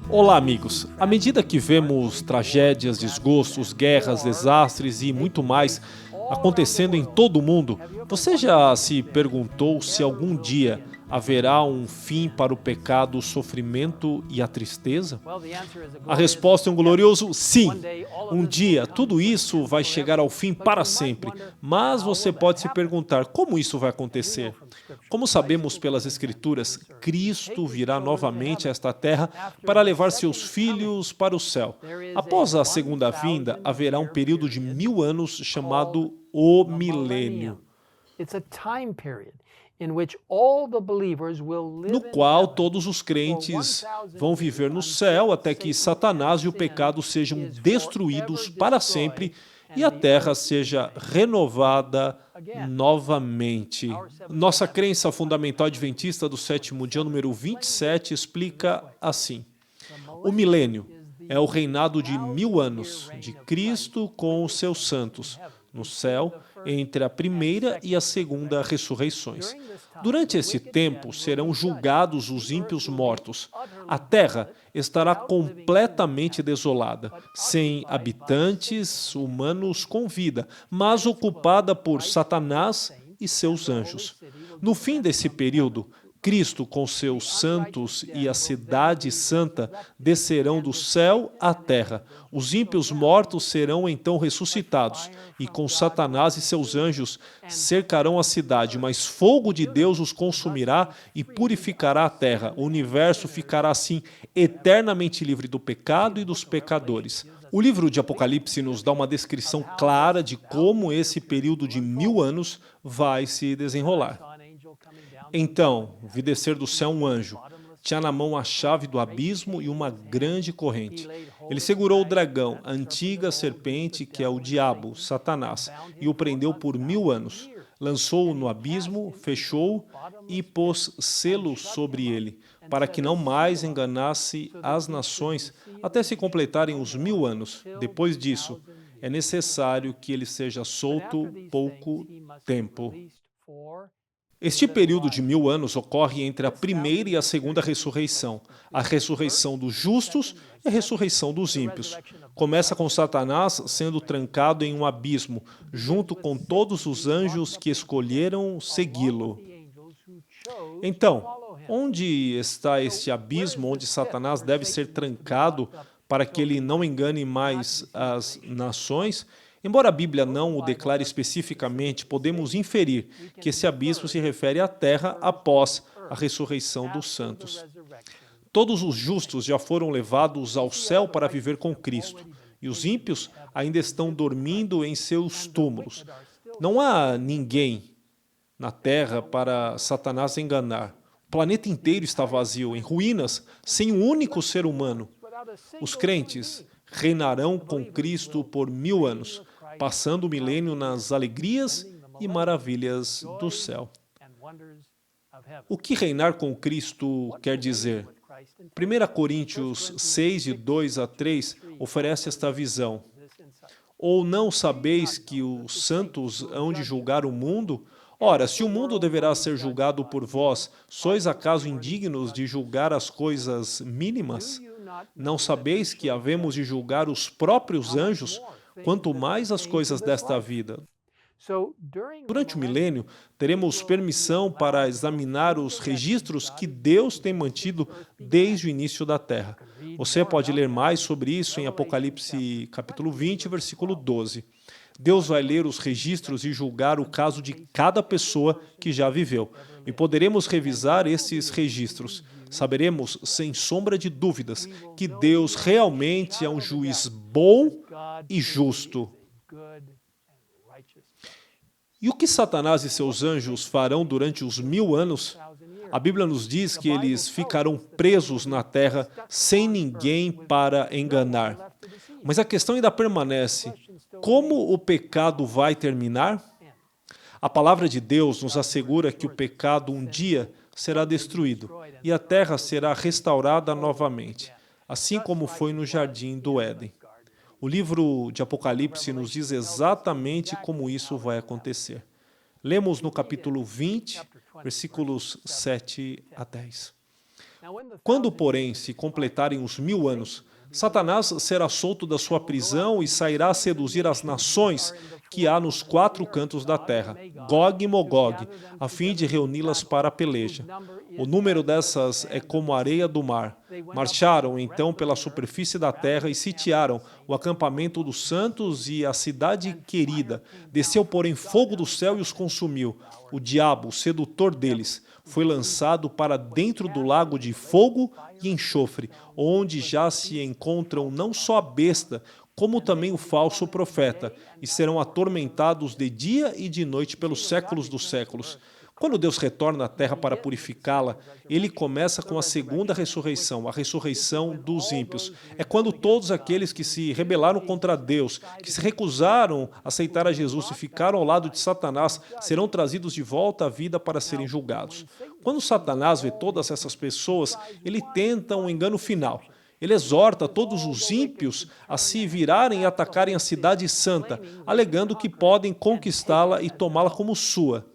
Olá, amigos. À medida que vemos tragédias, desgostos, guerras, desastres e muito mais acontecendo em todo o mundo, você já se perguntou se algum dia haverá um fim para o pecado, o sofrimento e a tristeza? A resposta é um glorioso sim. Um dia, tudo isso vai chegar ao fim para sempre. Mas você pode se perguntar, como isso vai acontecer? Como sabemos pelas Escrituras, Cristo virá novamente a esta terra para levar seus filhos para o céu. Após a segunda vinda, haverá um período de 1000 anos chamado o milênio, no qual todos os crentes vão viver no céu até que Satanás e o pecado sejam destruídos para sempre e a terra seja renovada novamente. Nossa crença fundamental adventista do sétimo dia, número 27, explica assim: o milênio é o reinado de 1000 anos de Cristo com os seus santos no céu, entre a primeira e a segunda ressurreições. Durante esse tempo serão julgados os ímpios mortos. A terra estará completamente desolada, sem habitantes humanos com vida, mas ocupada por Satanás e seus anjos. No fim desse período, Cristo com seus santos e a cidade santa descerão do céu à terra. Os ímpios mortos serão então ressuscitados e com Satanás e seus anjos cercarão a cidade, mas fogo de Deus os consumirá e purificará a terra. O universo ficará assim eternamente livre do pecado e dos pecadores. O livro de Apocalipse nos dá uma descrição clara de como esse período de 1000 anos vai se desenrolar. Então, vi descer do céu um anjo. Tinha na mão a chave do abismo e uma grande corrente. Ele segurou o dragão, a antiga serpente, que é o diabo, Satanás, e o prendeu por 1000 anos. Lançou-o no abismo, fechou-o e pôs selos sobre ele, para que não mais enganasse as nações, até se completarem os 1000 anos. Depois disso, é necessário que ele seja solto pouco tempo. Este período de 1000 anos ocorre entre a primeira e a segunda ressurreição, a ressurreição dos justos e a ressurreição dos ímpios. Começa com Satanás sendo trancado em um abismo, junto com todos os anjos que escolheram segui-lo. Então, onde está este abismo onde Satanás deve ser trancado para que ele não engane mais as nações? Embora a Bíblia não o declare especificamente, podemos inferir que esse abismo se refere à terra após a ressurreição dos santos. Todos os justos já foram levados ao céu para viver com Cristo, e os ímpios ainda estão dormindo em seus túmulos. Não há ninguém na terra para Satanás enganar. O planeta inteiro está vazio, em ruínas, sem um único ser humano. Os crentes reinarão com Cristo por 1000 anos, passando o milênio nas alegrias e maravilhas do céu. O que reinar com Cristo quer dizer? 1 Coríntios 6, de 2 a 3, oferece esta visão. Ou não sabeis que os santos hão de julgar o mundo? Ora, se o mundo deverá ser julgado por vós, sois acaso indignos de julgar as coisas mínimas? Não sabeis que havemos de julgar os próprios anjos, quanto mais as coisas desta vida? Durante o milênio, teremos permissão para examinar os registros que Deus tem mantido desde o início da Terra. Você pode ler mais sobre isso em Apocalipse capítulo 20, versículo 12. Deus vai ler os registros e julgar o caso de cada pessoa que já viveu. E poderemos revisar esses registros. Saberemos, sem sombra de dúvidas, que Deus realmente é um juiz bom e justo. E o que Satanás e seus anjos farão durante os 1000 anos? A Bíblia nos diz que eles ficarão presos na terra sem ninguém para enganar. Mas a questão ainda permanece: como o pecado vai terminar? A palavra de Deus nos assegura que o pecado um dia será destruído e a terra será restaurada novamente, assim como foi no jardim do Éden. O livro de Apocalipse nos diz exatamente como isso vai acontecer. Lemos no capítulo 20, versículos 7 a 10. Quando, porém, se completarem os 1000 anos, Satanás será solto da sua prisão e sairá a seduzir as nações que há nos 4 cantos da terra, Gog e Magog, a fim de reuni-las para a peleja. O número dessas é como a areia do mar. Marcharam, então, pela superfície da terra e sitiaram o acampamento dos santos e a cidade querida. Desceu, porém, fogo do céu e os consumiu. O diabo, o sedutor deles, foi lançado para dentro do lago de fogo e enxofre, onde já se encontram não só a besta, como também o falso profeta, e serão atormentados de dia e de noite pelos séculos dos séculos. Quando Deus retorna à terra para purificá-la, ele começa com a segunda ressurreição, a ressurreição dos ímpios. É quando todos aqueles que se rebelaram contra Deus, que se recusaram a aceitar a Jesus e ficaram ao lado de Satanás, serão trazidos de volta à vida para serem julgados. Quando Satanás vê todas essas pessoas, ele tenta um engano final. Ele exorta todos os ímpios a se virarem e atacarem a cidade santa, alegando que podem conquistá-la e tomá-la como sua.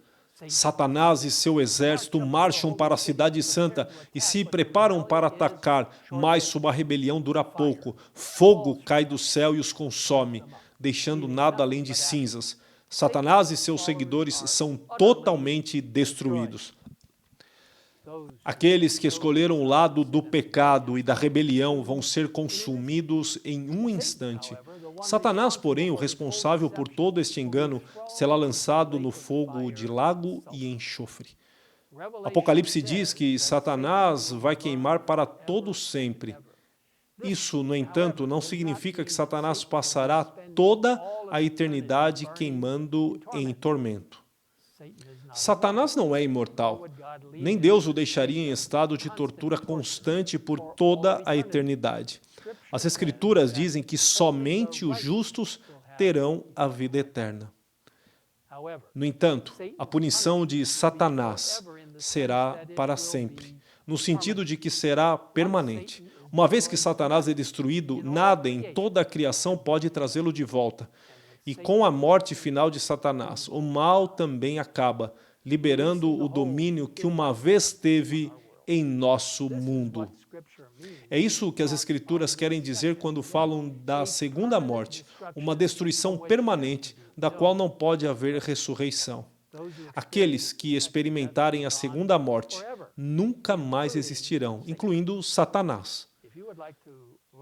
Satanás e seu exército marcham para a cidade santa e se preparam para atacar, mas sua rebelião dura pouco. Fogo cai do céu e os consome, deixando nada além de cinzas. Satanás e seus seguidores são totalmente destruídos. Aqueles que escolheram o lado do pecado e da rebelião vão ser consumidos em um instante. Satanás, porém, o responsável por todo este engano, será lançado no fogo de lago e enxofre. Apocalipse diz que Satanás vai queimar para todo sempre. Isso, no entanto, não significa que Satanás passará toda a eternidade queimando em tormento. Satanás não é imortal. Nem Deus o deixaria em estado de tortura constante por toda a eternidade. As Escrituras dizem que somente os justos terão a vida eterna. No entanto, a punição de Satanás será para sempre, no sentido de que será permanente. Uma vez que Satanás é destruído, nada em toda a criação pode trazê-lo de volta. E com a morte final de Satanás, o mal também acaba, liberando o domínio que uma vez teve em nosso mundo. É isso que as Escrituras querem dizer quando falam da segunda morte, uma destruição permanente, da qual não pode haver ressurreição. Aqueles que experimentarem a segunda morte nunca mais existirão, incluindo Satanás.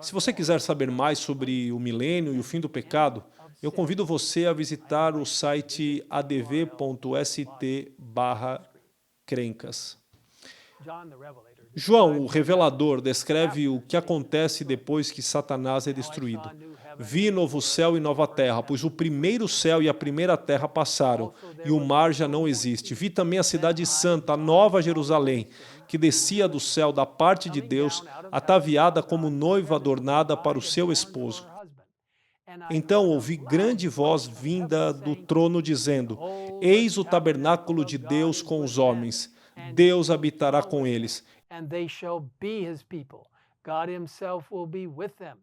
Se você quiser saber mais sobre o milênio e o fim do pecado, eu convido você a visitar o site adv.st/crencas. João, o revelador, descreve o que acontece depois que Satanás é destruído. Vi novo céu e nova terra, pois o primeiro céu e a primeira terra passaram, e o mar já não existe. Vi também a cidade santa, a nova Jerusalém, que descia do céu da parte de Deus, ataviada como noiva adornada para o seu esposo. Então ouvi grande voz vinda do trono dizendo: Eis o tabernáculo de Deus com os homens. Deus habitará com eles.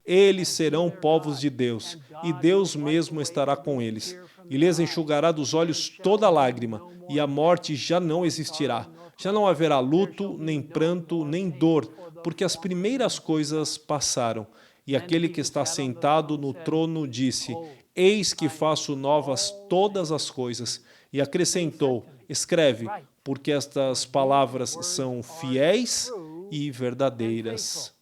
Eles serão povos de Deus, e Deus mesmo estará com eles. E lhes enxugará dos olhos toda lágrima, e a morte já não existirá. Já não haverá luto, nem pranto, nem dor, porque as primeiras coisas passaram. E aquele que está sentado no trono disse: Eis que faço novas todas as coisas. E acrescentou: Escreve, porque estas palavras são fiéis e verdadeiras.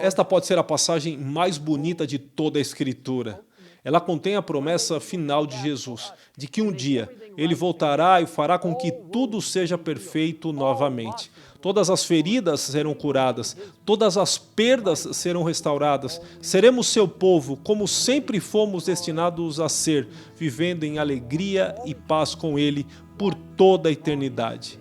Esta pode ser a passagem mais bonita de toda a Escritura. Ela contém a promessa final de Jesus, de que um dia ele voltará e fará com que tudo seja perfeito novamente. Todas as feridas serão curadas, todas as perdas serão restauradas. Seremos seu povo, como sempre fomos destinados a ser, vivendo em alegria e paz com ele por toda a eternidade.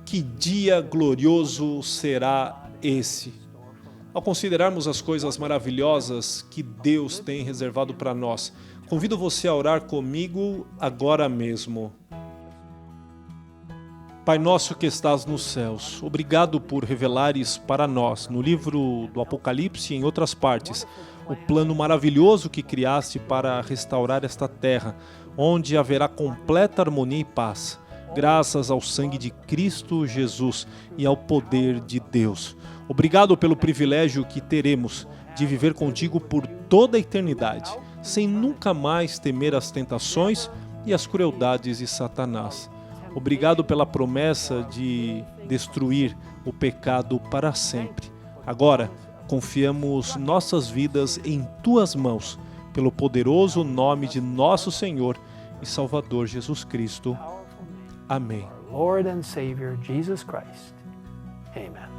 Que dia glorioso será esse! Ao considerarmos as coisas maravilhosas que Deus tem reservado para nós, convido você a orar comigo agora mesmo. Pai nosso que estás nos céus, obrigado por revelares para nós, no livro do Apocalipse e em outras partes, o plano maravilhoso que criaste para restaurar esta terra, onde haverá completa harmonia e paz, graças ao sangue de Cristo Jesus e ao poder de Deus. Obrigado pelo privilégio que teremos de viver contigo por toda a eternidade, sem nunca mais temer as tentações e as crueldades de Satanás. Obrigado pela promessa de destruir o pecado para sempre. Agora, confiamos nossas vidas em tuas mãos, pelo poderoso nome de nosso Senhor e Salvador Jesus Cristo. Amém. Lord and Savior Jesus Christ. Amen.